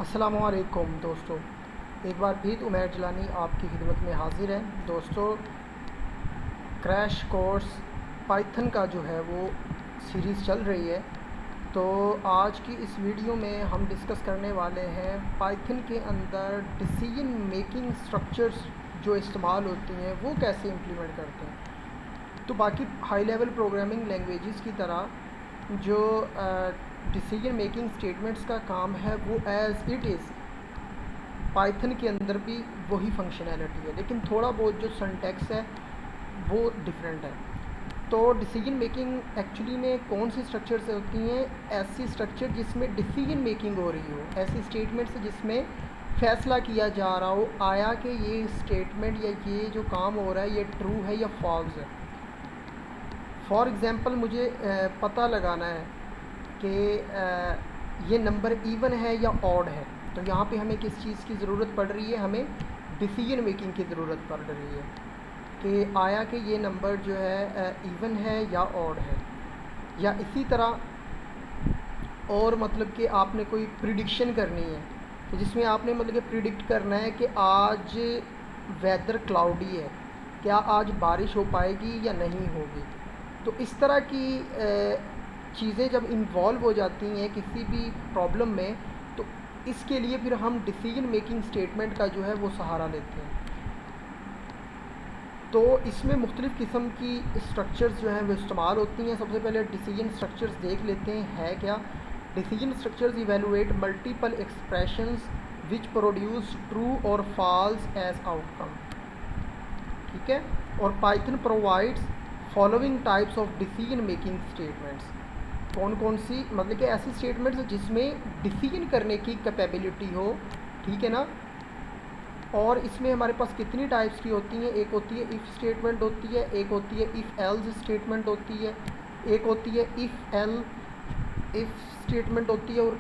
अस्सलामुअलैकुम दोस्तों, एक बार फिर उमैर जलानी आपकी खिदमत में हाज़िर है। दोस्तों, क्रैश कोर्स पाइथन का जो है वो सीरीज़ चल रही है। तो आज की इस वीडियो में हम डिस्कस करने वाले हैं पाइथन के अंदर डिसीजन मेकिंग स्ट्रक्चर्स जो इस्तेमाल होती हैं वो कैसे इम्प्लीमेंट करते हैं। तो बाकी हाई लेवल प्रोग्रामिंग लैंग्वेजेस की तरह जो डिसीजन मेकिंग स्टेटमेंट्स का काम है वो एज़ इट इज़ पाइथन के अंदर भी वही फंक्शनैलिटी है, लेकिन थोड़ा बहुत जो सिंटैक्स है वो डिफरेंट है। तो डिसीजन मेकिंग एक्चुअली में कौन सी स्ट्रक्चर से होती हैं? ऐसी स्ट्रक्चर जिसमें डिसीजन मेकिंग हो रही हो, ऐसी स्टेटमेंट्स जिसमें फ़ैसला किया जा रहा हो आया कि ये स्टेटमेंट या ये जो काम हो रहा है ये ट्रू है या फॉल्स है। फॉर एग्ज़ाम्पल मुझे पता लगाना है कि ये नंबर इवन है या ऑड है, तो यहाँ पे हमें किस चीज़ की ज़रूरत पड़ रही है? हमें डिसीजन मेकिंग की ज़रूरत पड़ रही है कि आया कि ये नंबर जो है इवन है या ऑड है। या इसी तरह और मतलब कि आपने कोई प्रिडिक्शन करनी है, तो जिसमें आपने मतलब कि प्रिडिक्ट करना है कि आज वेदर क्लाउडी है, क्या आज बारिश हो पाएगी या नहीं होगी। तो इस तरह की चीज़ें जब इन्वॉल्व हो जाती हैं किसी भी प्रॉब्लम में, तो इसके लिए फिर हम डिसीजन मेकिंग स्टेटमेंट का जो है वो सहारा लेते हैं। तो इसमें मुख्तलिफ़ किस्म की स्ट्रक्चर्स जो हैं वो इस्तेमाल होती हैं। सबसे पहले डिसीजन स्ट्रक्चर्स देख लेते हैं है क्या। Decision structures evaluate multiple expressions which produce true और फॉल्स एज आउटकम, ठीक है। और Python provides following types of decision making statements. कौन कौन सी? मतलब कि ऐसी स्टेटमेंट्स जिसमें डिसीजन करने की कैपेबिलिटी हो, ठीक है ना। और इसमें हमारे पास कितनी टाइप्स की होती हैं? एक होती है इफ़ स्टेटमेंट होती है, एक होती है इफ़ एल्स स्टेटमेंट होती है, एक होती है इफ़ स्टेटमेंट होती है, और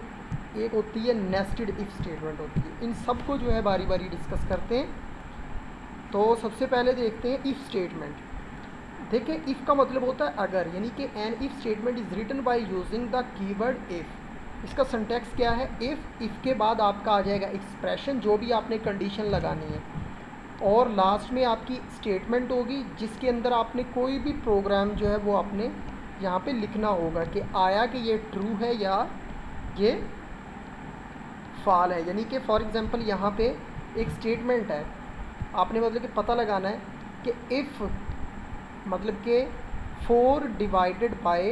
एक होती है नेस्टेड इफ़ स्टेटमेंट होती है। इन सब को जो है बारी बारी डिस्कस करते हैं। तो सबसे पहले देखते हैं इफ़ स्टेटमेंट। देखिए, इफ़ का मतलब होता है अगर, यानी कि an if statement is written by using the keyword if. इसका सिंटैक्स क्या है? इफ़ के बाद आपका आ जाएगा एक्सप्रेशन, जो भी आपने कंडीशन लगानी है, और लास्ट में आपकी स्टेटमेंट होगी जिसके अंदर आपने कोई भी प्रोग्राम जो है वो आपने यहाँ पे लिखना होगा कि आया कि ये ट्रू है या ये फॉल है। यानी कि फॉर एग्ज़ाम्पल यहाँ पे एक स्टेटमेंट है, आपने मतलब कि पता लगाना है कि इफ़ मतलब कि 4 डिवाइडेड बाय,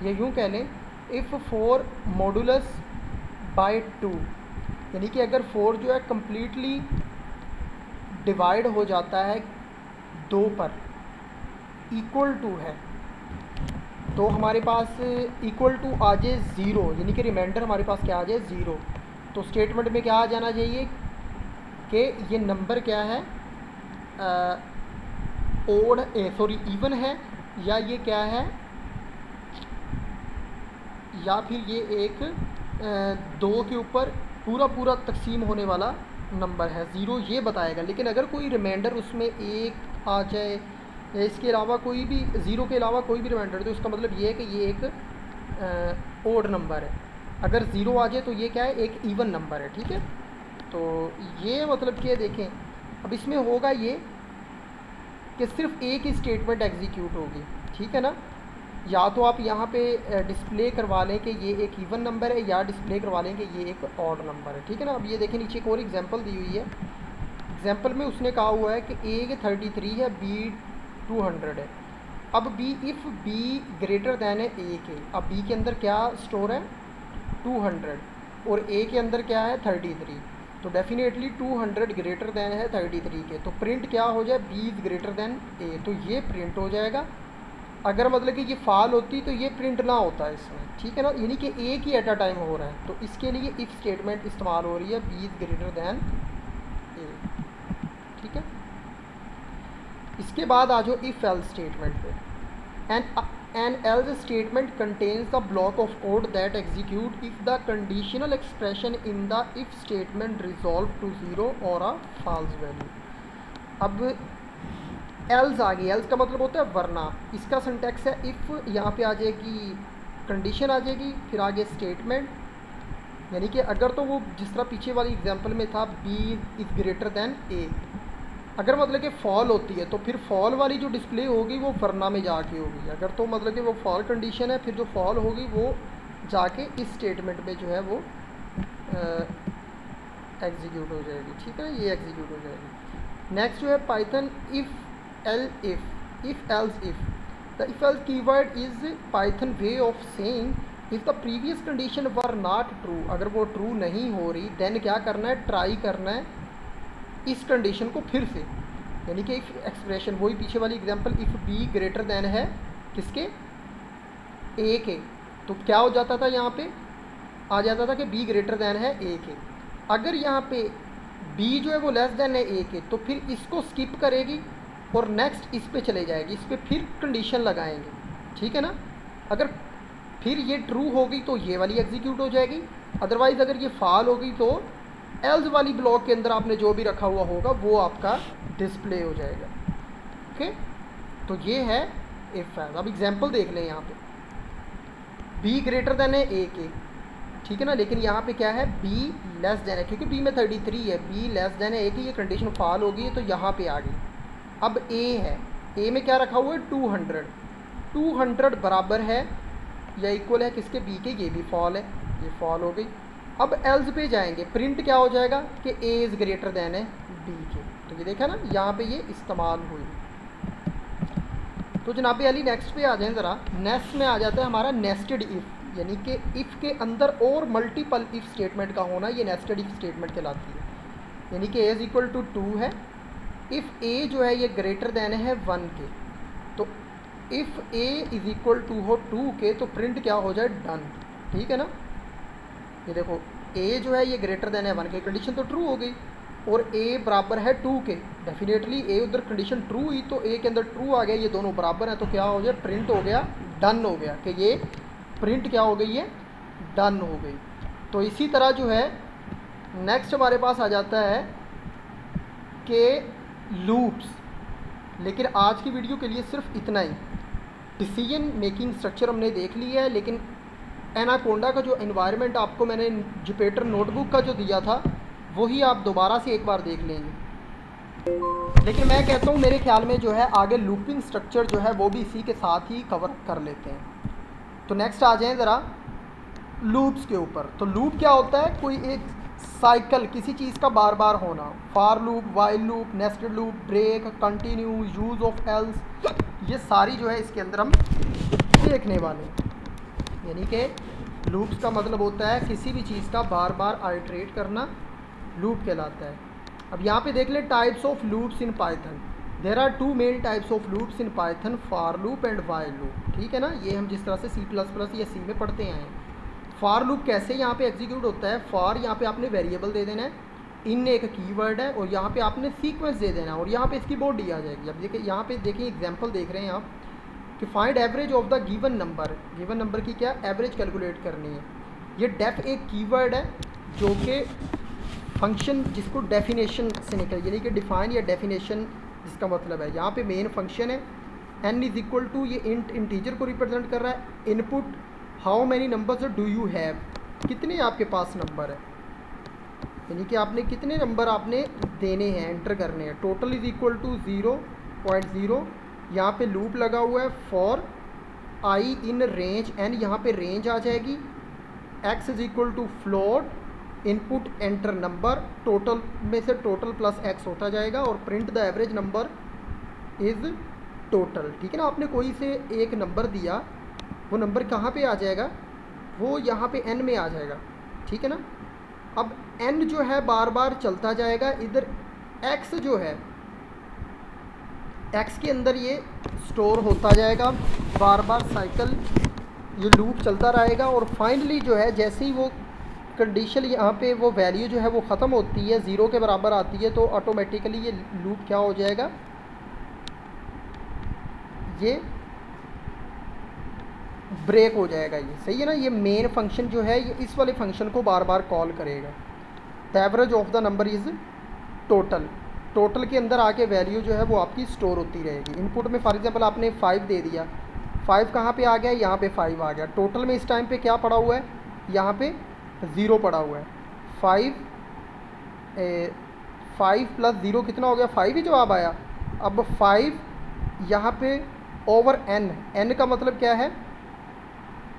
या यूँ कह लें इफ़ 4 मॉडुलस बाय 2, यानी कि अगर 4 जो है कम्प्लीटली डिवाइड हो जाता है 2 पर, इक्वल टू है, तो हमारे पास इक्वल टू आ जाए 0, यानी कि रिमाइंडर हमारे पास क्या आ जाए? 0। तो स्टेटमेंट में क्या आ जाना चाहिए कि ये नंबर क्या है? ओड इवन है, या ये क्या है, या फिर ये एक 2 के ऊपर पूरा पूरा तकसीम होने वाला नंबर है। 0 ये बताएगा। लेकिन अगर कोई रिमाइंडर उसमें 1 आ जाए या इसके अलावा कोई भी 0 के अलावा कोई भी रिमाइंडर, तो इसका मतलब ये है कि ये एक ओड नंबर है। अगर 0 आ जाए तो ये क्या है? एक इवन नंबर है, ठीक है। तो ये मतलब कि देखें, अब इसमें होगा ये कि सिर्फ एक ही स्टेटमेंट एग्जीक्यूट होगी, ठीक है ना। या तो आप यहाँ पे डिस्प्ले करवा लें कि ये एक इवन नंबर है, या डिस्प्ले करवा लें कि ये एक ऑड नंबर है, ठीक है ना। अब ये देखें, नीचे एक और एग्जांपल दी हुई है। एग्जांपल में उसने कहा हुआ है कि ए 33 है, बी 200 है। अब B if B greater than है ए के, अब बी के अंदर क्या स्टोर है? 200, और ए के अंदर क्या है? 33। तो डेफिनेटली 200 ग्रेटर दैन है 33 के, तो प्रिंट क्या हो जाए? बी इज़ ग्रेटर दैन ए, तो ये प्रिंट हो जाएगा। अगर मतलब कि ये फाल होती तो ये प्रिंट ना होता है इसमें, ठीक है ना। यानी कि एक ही एट अ टाइम हो रहा है, तो इसके लिए इफ़ स्टेटमेंट इस्तेमाल हो रही है, B is greater than A, ठीक है। इसके बाद आ जाओ इफ़ एल्स स्टेटमेंट पे। An else statement contains the block of code that execute if the conditional expression in the if statement resolve to 0 or a false value. अब else आ गई, एल्स का मतलब होता है वरना। इसका सिंटैक्स है इफ़, यहाँ पे आ जाएगी कंडीशन आ जाएगी, फिर आगे स्टेटमेंट, यानी कि अगर तो वो जिस तरह पीछे वाली एग्जांपल में था बी इज़ ग्रेटर दैन ए, अगर मतलब कि फॉल होती है तो फिर फॉल वाली जो डिस्प्ले होगी वो वरना में जाके होगी। अगर तो मतलब कि वो फॉल कंडीशन है, फिर जो फॉल होगी वो जाके इस स्टेटमेंट में जो है वो एग्जीक्यूट हो जाएगी। ठीक है, ये एग्जीक्यूट हो जाएगी। नेक्स्ट जो है Python if else if. The if else keyword is Python way of saying if the previous condition were not true. अगर वो ट्रू नहीं हो रही देन क्या करना है, ट्राई करना है इस कंडीशन को फिर से। यानी कि इफ एक्सप्रेशन वही पीछे वाली example, if B greater than है किसके, ए के, तो क्या हो जाता था, यहाँ पे आ जाता था कि बी ग्रेटर देन है ए के। अगर यहाँ पे बी जो है वो लेस देन है ए के, तो फिर इसको स्किप करेगी और नेक्स्ट इस पे चले जाएगी, इस पे फिर कंडीशन लगाएंगे। ठीक है ना, अगर फिर ये ट्रू होगी तो ये वाली एग्जीक्यूट हो जाएगी, अदरवाइज़ अगर ये फॉल होगी तो एल्स वाली ब्लॉक के अंदर आपने जो भी रखा हुआ होगा वो आपका डिस्प्ले हो जाएगा। ओके, तो ये है इफ एल्स। अब एग्जांपल देख लें, यहाँ पे बी ग्रेटर देन है ए के, ठीक है ना, लेकिन यहाँ पे क्या है, बी लेस देन है, क्योंकि बी में 33 है, बी लेस देन है ए की, ये कंडीशन फॉल होगी तो यहाँ पे आ गई। अब ए है, ए में क्या रखा हुआ है 200, 200 बराबर है या इक्वल है किसके, बी के, ये भी फॉल है, ये फॉल हो गई। अब एल्स पे जाएंगे, प्रिंट क्या हो जाएगा कि ए इज़ ग्रेटर देन है बी के। तो ये देखा ना, यहाँ पे ये इस्तेमाल हुई। तो जनाब अली नेक्स्ट पे आ जाएं ज़रा। नेक्स्ट में आ जाता है हमारा नेस्टेड इफ़, यानी कि इफ़ के अंदर और मल्टीपल इफ़ स्टेटमेंट का होना, ये नेस्टेड इफ़ स्टेटमेंट कहलाती है। यानी कि ए इज़ इक्वल टू 2 है, इफ़ ए जो है ये ग्रेटर देन है 1 के, तो if A is equal to हो 2 के, तो प्रिंट क्या हो जाए, डन। ठीक है ना, ये देखो ए जो है ये ग्रेटर देन है 1 के, कंडीशन तो ट्रू हो गई, और ए बराबर है 2 के, डेफिनेटली ए उधर कंडीशन ट्रू हुई तो ए के अंदर ट्रू आ गया, ये दोनों बराबर हैं, तो क्या हो गया, प्रिंट हो गया, डन हो गया, कि ये प्रिंट क्या हो गई है, डन हो गई। तो इसी तरह जो है नेक्स्ट हमारे पास आ जाता है कि लूप्स। लेकिन आज की वीडियो के लिए सिर्फ इतना ही। डिसीजन मेकिंग स्ट्रक्चर हमने देख लिया है, लेकिन एनाकोंडा का जो एनवायरनमेंट आपको मैंने जुपिटर नोटबुक का जो दिया था वही आप दोबारा से एक बार देख लेंगे। लेकिन मैं कहता हूँ मेरे ख्याल में जो है आगे लूपिंग स्ट्रक्चर जो है वो भी इसी के साथ ही कवर कर लेते हैं। तो नेक्स्ट आ जाएं ज़रा लूप्स के ऊपर। तो लूप क्या होता है, कोई एक साइकिल, किसी चीज़ का बार बार होना। For loop, while loop, nested loop, break, continue, use of else, ये सारी जो है इसके अंदर हम देखने वाले हैं। यानी कि लूप्स का मतलब होता है किसी भी चीज़ का बार बार आइटरेट करना, लूप कहलाता है। अब यहाँ पे देख ले types of loops in Python. There are 2 main types of loops in Python, for loop and while loop. ठीक है ना, ये हम जिस तरह से C++ या C में पढ़ते हैं। फॉर लूप कैसे यहाँ पे एग्जीक्यूट होता है, फॉर यहाँ पे आपने वेरिएबल दे देना है, इन एक कीवर्ड है, और यहाँ पे आपने सीक्वेंस दे देना है, और यहाँ पे इसकी बॉडी आ जाएगी। अब देखिए यहाँ पे देखिए एग्जाम्पल देख रहे हैं आप कि find average of the given number. Given number की क्या एवरेज कैलकुलेट करनी है। ये डेफ एक कीवर्ड है जो कि फंक्शन जिसको डेफिनेशन से निकल, यानी कि डिफाइन या डेफिनेशन जिसका मतलब है, यहाँ पे मेन फंक्शन है। n इज़ इक्वल टू, ये इंटीजर को रिप्रेजेंट कर रहा है। Input how many numbers do you have, कितने आपके पास नंबर है, यानी कि आपने कितने नंबर आपने देने हैं, एंटर करने हैं। Total is equal to 0.0। यहाँ पे लूप लगा हुआ है for i in range n, यहाँ पे रेंज आ जाएगी। x is equal to float, input enter number, total में से टोटल प्लस x होता जाएगा, और print the average number is total. ठीक है ना, आपने कोई से एक नंबर दिया, वो नंबर कहाँ पे आ जाएगा, वो यहाँ पे n में आ जाएगा। ठीक है ना, अब n जो है बार बार चलता जाएगा, इधर x जो है x के अंदर ये स्टोर होता जाएगा, बार बार साइकिल ये लूप चलता रहेगा, और फाइनली जो है जैसे ही वो कंडीशन यहाँ पे वो वैल्यू जो है वो ख़त्म होती है, 0 के बराबर आती है, तो ऑटोमेटिकली ये लूप क्या हो जाएगा, ये ब्रेक हो जाएगा। ये सही है ना, ये मेन फंक्शन जो है ये इस वाले फंक्शन को बार बार कॉल करेगा। The average of the number is total, total के अंदर आके वैल्यू जो है वो आपकी स्टोर होती रहेगी। इनपुट में फॉर एग्जांपल आपने 5 दे दिया, 5 कहाँ पे आ गया, यहाँ पे 5 आ गया। टोटल में इस टाइम पे क्या पड़ा हुआ है, यहाँ पे ज़ीरो पड़ा हुआ है। 5 प्लस ज़ीरो कितना हो गया, 5 ही जवाब आया। अब 5 यहाँ पे ओवर n का मतलब क्या है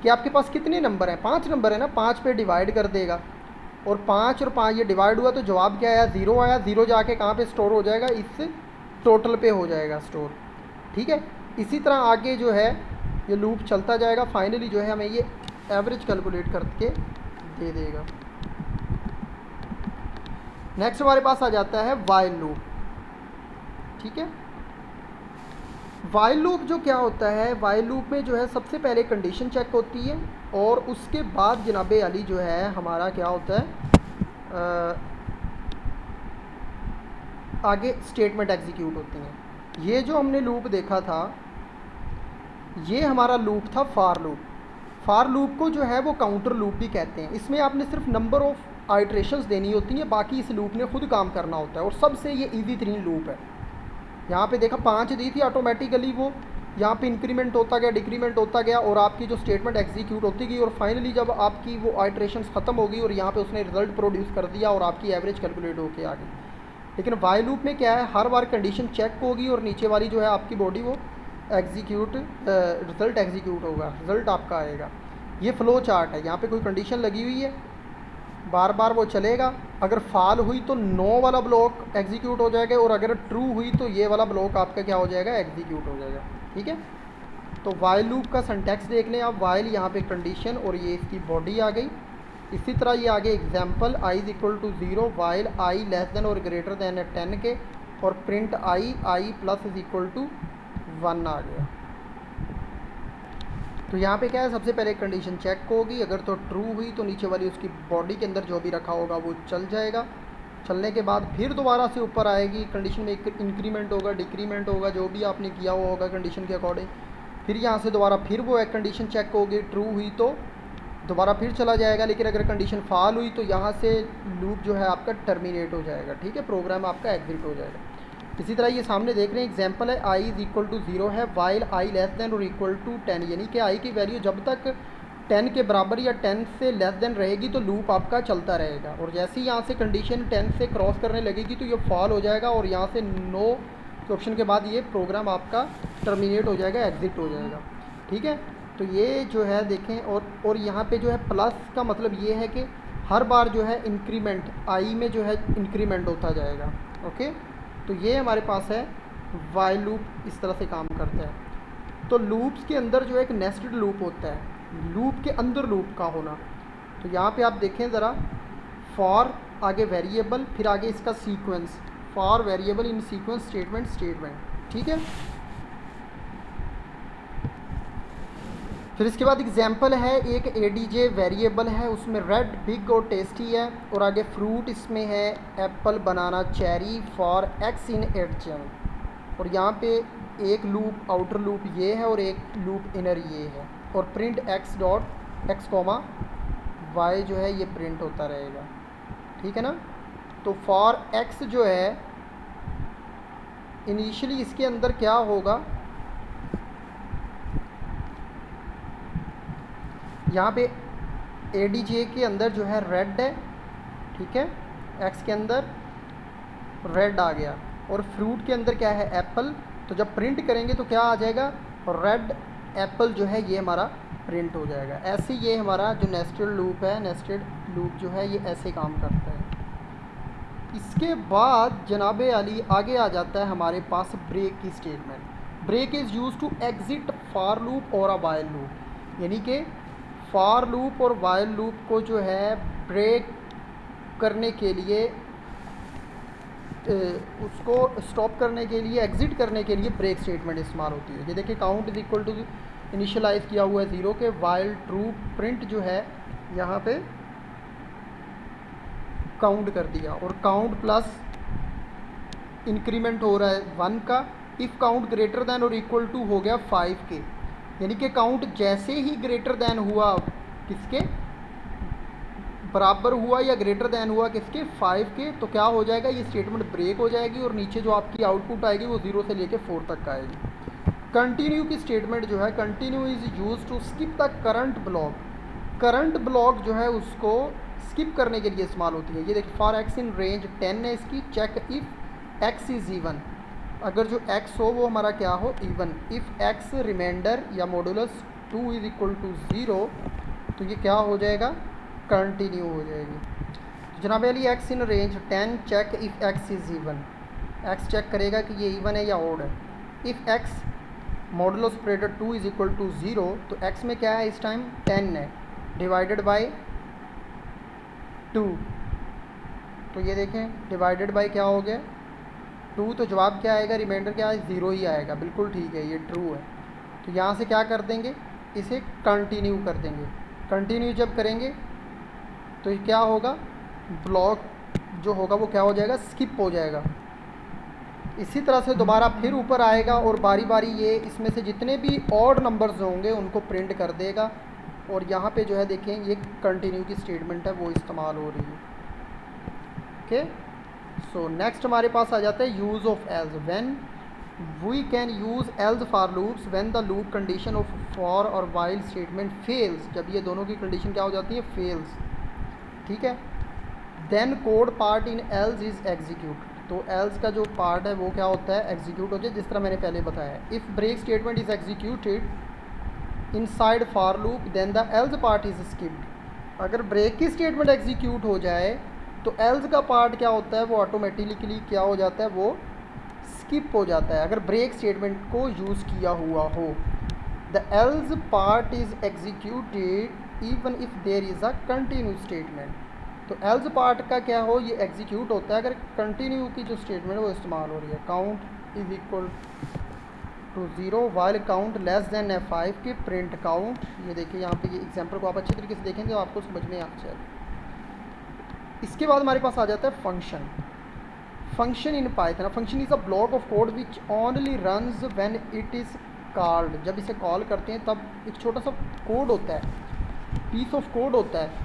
कि आपके पास कितने नंबर हैं, 5 नंबर है ना, 5 पे डिवाइड कर देगा और 5 और 5 ये डिवाइड हुआ तो जवाब क्या आया, 0 आया। 0 जाके कहाँ पे स्टोर हो जाएगा, इस टोटल पे हो जाएगा स्टोर। ठीक है, इसी तरह आगे जो है ये लूप चलता जाएगा, फाइनली जो है हमें ये एवरेज कैलकुलेट करके दे देगा। नेक्स्ट हमारे पास आ जाता है वाइल लूप। ठीक है, वाइल लूप जो क्या होता है, वाइल लूप में जो है सबसे पहले कंडीशन चेक होती है और उसके बाद जनाबे अली जो है हमारा क्या होता है, आगे स्टेटमेंट एग्जीक्यूट होती हैं। ये जो हमने लूप देखा था ये हमारा लूप था फार लूप। फार लूप को जो है वो काउंटर लूप भी कहते हैं। इसमें आपने सिर्फ नंबर ऑफ आइट्रेशंस देनी होती हैं, बाकी इस लूप ने खुद काम करना होता है और सबसे ये इजी तरीन लूप है। यहाँ पे देखा 5 दी थी, ऑटोमेटिकली वो यहाँ पे इंक्रीमेंट होता गया, डिक्रीमेंट होता गया और आपकी जो स्टेटमेंट एग्जीक्यूट होती गई और फाइनली जब आपकी वो आइट्रेशंस ख़त्म हो गई और यहाँ पे उसने रिजल्ट प्रोड्यूस कर दिया और आपकी एवरेज कैलकुलेट होके आ गई। लेकिन वाइल लूप में क्या है, हर बार कंडीशन चेक होगी और नीचे वाली जो है आपकी बॉडी वो एग्जीक्यूट रिज़ल्ट एग्जीक्यूट होगा, रिज़ल्ट आपका आएगा। ये फ़्लो चार्ट है, यहाँ पे कोई कंडीशन लगी हुई है, बार बार वो चलेगा। अगर फाल हुई तो नो वाला ब्लॉक एग्जीक्यूट हो जाएगा और अगर ट्रू हुई तो ये वाला ब्लॉक आपका क्या हो जाएगा, एग्जीक्यूट हो जाएगा। ठीक है, तो वाइल लूप का सिंटैक्स देख लें आप। वाइल यहाँ पे कंडीशन और ये इसकी बॉडी आ गई। इसी तरह ये आगे example i is equal to 0 while i less than और ग्रेटर देन है 10 के और print i plus is equal to 1 आ गया। तो यहाँ पे क्या है, सबसे पहले कंडीशन चेक होगी, अगर तो ट्रू हुई तो नीचे वाली उसकी बॉडी के अंदर जो भी रखा होगा वो चल जाएगा। चलने के बाद फिर दोबारा से ऊपर आएगी, कंडीशन में इंक्रीमेंट होगा, डिक्रीमेंट होगा, जो भी आपने किया हुआ होगा कंडीशन के अकॉर्डिंग। फिर यहाँ से दोबारा फिर वो एक कंडीशन चेक होगी, ट्रू हुई तो दोबारा फिर चला जाएगा। लेकिन अगर कंडीशन फाल हुई तो यहाँ से लूप जो है आपका टर्मिनेट हो जाएगा। ठीक है, प्रोग्राम आपका एग्जिट हो जाएगा। इसी तरह ये सामने देख रहे हैं एग्जांपल है i इज इक्वल टू 0 है वाइल i लेस देन और इक्वल टू 10, यानी कि i की वैल्यू जब तक 10 के बराबर या 10 से लेस देन रहेगी तो लूप आपका चलता रहेगा। और जैसे ही यहाँ से कंडीशन 10 से क्रॉस करने लगेगी तो ये फॉल हो जाएगा और यहाँ से नो के ऑप्शन के बाद ये प्रोग्राम आपका टर्मिनेट हो जाएगा, एग्जिट हो जाएगा। ठीक है, तो ये जो है देखें और यहाँ पे जो है प्लस का मतलब ये है कि हर बार जो है इंक्रीमेंट i में जो है इंक्रीमेंट होता जाएगा। ओके, तो ये हमारे पास है वाइल लूप, इस तरह से काम करता है। तो लूप्स के अंदर जो एक नेस्टेड लूप होता है, लूप के अंदर लूप का होना। तो यहाँ पे आप देखें ज़रा, फॉर आगे वेरिएबल, फिर आगे इसका sequence, for variable in sequence statement. ठीक है, फिर इसके बाद एग्जाम्पल है, एक ADJ वेरिएबल है, उसमें रेड बिग और टेस्टी है और आगे फ्रूट इसमें है apple banana cherry for x इन 8 जन। और यहाँ पे एक लूप आउटर लूप ये है और एक लूप इनर ये है और print x dot x comma y जो है ये प्रिंट होता रहेगा। ठीक है ना, तो फॉर x जो है इनिशियली इसके अंदर क्या होगा, यहाँ पे ADJ के अंदर जो है रेड है। ठीक है, x के अंदर रेड आ गया और फ्रूट के अंदर क्या है, एप्पल। तो जब प्रिंट करेंगे तो क्या आ जाएगा, रेड एप्पल जो है ये हमारा प्रिंट हो जाएगा। ऐसे ये हमारा जो नेस्टेड लूप है, नेस्टेड लूप जो है ये ऐसे काम करता है। इसके बाद जनाबे अली आगे आ जाता है हमारे पास ब्रेक की statement. Break is use to exit for loop और अ वाइल लूप, यानी कि फॉर लूप और वाइल लूप को जो है ब्रेक करने के लिए, उसको स्टॉप करने के लिए, एग्जिट करने के लिए ब्रेक स्टेटमेंट इस्तेमाल होती है। ये देखिए, count is equal to initialize किया हुआ है 0 के, वाइल ट्रू प्रिंट जो है यहाँ पे काउंट कर दिया और काउंट प्लस इंक्रीमेंट हो रहा है 1 का। इफ़ काउंट ग्रेटर दैन और इक्वल टू हो गया 5 के, यानी कि काउंट जैसे ही ग्रेटर दैन हुआ, किसके बराबर हुआ या ग्रेटर दैन हुआ, किसके 5 के, तो क्या हो जाएगा, ये स्टेटमेंट ब्रेक हो जाएगी और नीचे जो आपकी आउटपुट आएगी वो 0 से लेके 4 तक आएगी। कंटिन्यू की स्टेटमेंट जो है, continue is use to skip the current block. Current block जो है उसको स्किप करने के लिए इस्तेमाल होती है। ये देखिए फॉर एक्स इन रेंज 10 है इसकी, check if x is even, अगर जो एक्स हो वो हमारा क्या हो, इवन। इफ़ एक्स रिमाइंडर या मॉडुलस 2 इज़ इक्वल टू 0, तो ये क्या हो जाएगा, कंटिन्यू हो जाएगी। तो जनाब अली x in range 10 check if x is even, x check करेगा कि ये इवन है या ओड है। If x modulus operator 2 is equal to 0, तो एक्स में क्या है इस टाइम 10 है, डिवाइडेड बाय 2, तो ये देखें डिवाइडेड बाय क्या हो गया 2, तो जवाब क्या आएगा, रिमाइंडर क्या है, 0 ही आएगा। बिल्कुल ठीक है, ये ट्रू है। तो यहाँ से क्या कर देंगे, इसे कंटिन्यू कर देंगे। कंटिन्यू जब करेंगे तो ये क्या होगा, ब्लॉक जो होगा वो क्या हो जाएगा, स्किप हो जाएगा। इसी तरह से दोबारा फिर ऊपर आएगा और बारी बारी ये इसमें से जितने भी ऑड नंबर्स होंगे उनको प्रिंट कर देगा। और यहाँ पे जो है देखें ये कंटिन्यू की स्टेटमेंट है वो इस्तेमाल हो रही है। ओके, सो नेक्स्ट हमारे पास आ जाता है use of else. When we can use else for loops when the loop condition of for और वाइल स्टेटमेंट फेल्स, जब ये दोनों की कंडीशन क्या हो जाती है, फेल्स। ठीक है, then code part in else is execute, तो एल्स का जो पार्ट है वो क्या होता है, एग्जीक्यूट हो जाए, जिस तरह मैंने पहले बताया। If break statement is executed inside for loop then the else part is skipped, अगर ब्रेक की स्टेटमेंट एग्जीक्यूट हो जाए तो एल्स का पार्ट क्या होता है, वो ऑटोमेटिकली क्या हो जाता है, वो स्किप हो जाता है अगर ब्रेक स्टेटमेंट को यूज़ किया हुआ हो। The else part is executed even if there is a continue statement, तो एल्स पार्ट का क्या हो, ये एग्जीक्यूट होता है अगर कंटिन्यू की जो स्टेटमेंट है वो इस्तेमाल हो रही है। Count is equal to 0 while count less than F5 के प्रिंट काउंट। ये देखिए यहाँ पे ये एग्जांपल को आप अच्छी तरीके से देखेंगे तो आपको समझ में आ जाएगा। इसके बाद हमारे पास आ जाता है function. Function in Python, function is a block of code which only runs when it is called, जब इसे कॉल करते हैं तब एक छोटा सा कोड होता है, पीस ऑफ कोड होता है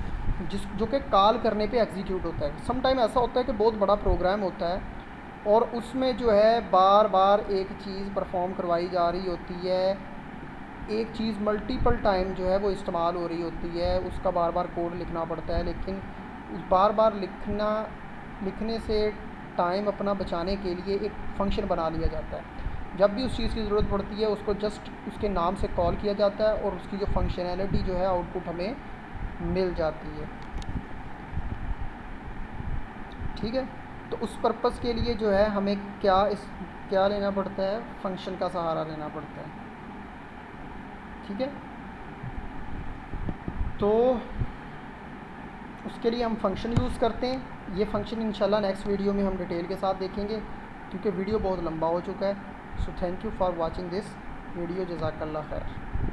जो कि कॉल करने पे एग्जीक्यूट होता है। सम टाइम ऐसा होता है कि बहुत बड़ा प्रोग्राम होता है और उसमें जो है बार बार एक चीज़ परफॉर्म करवाई जा रही होती है, एक चीज़ मल्टीपल टाइम जो है वो इस्तेमाल हो रही होती है, उसका बार बार कोड लिखना पड़ता है। लेकिन बार बार लिखने से टाइम अपना बचाने के लिए एक फ़ंक्शन बना लिया जाता है। जब भी उस चीज़ की ज़रूरत पड़ती है उसको जस्ट उसके नाम से कॉल किया जाता है और उसकी जो फंक्शनैलिटी जो है आउटपुट हमें मिल जाती है। ठीक है, तो उस पर्पस के लिए जो है हमें क्या लेना पड़ता है, फंक्शन का सहारा लेना पड़ता है। ठीक है, तो उसके लिए हम फंक्शन यूज़ करते हैं। ये फंक्शन इंशाल्लाह नेक्स्ट वीडियो में हम डिटेल के साथ देखेंगे क्योंकि वीडियो बहुत लंबा हो चुका है। So thank you for watching this video, जज़ाकल्लाह खैर।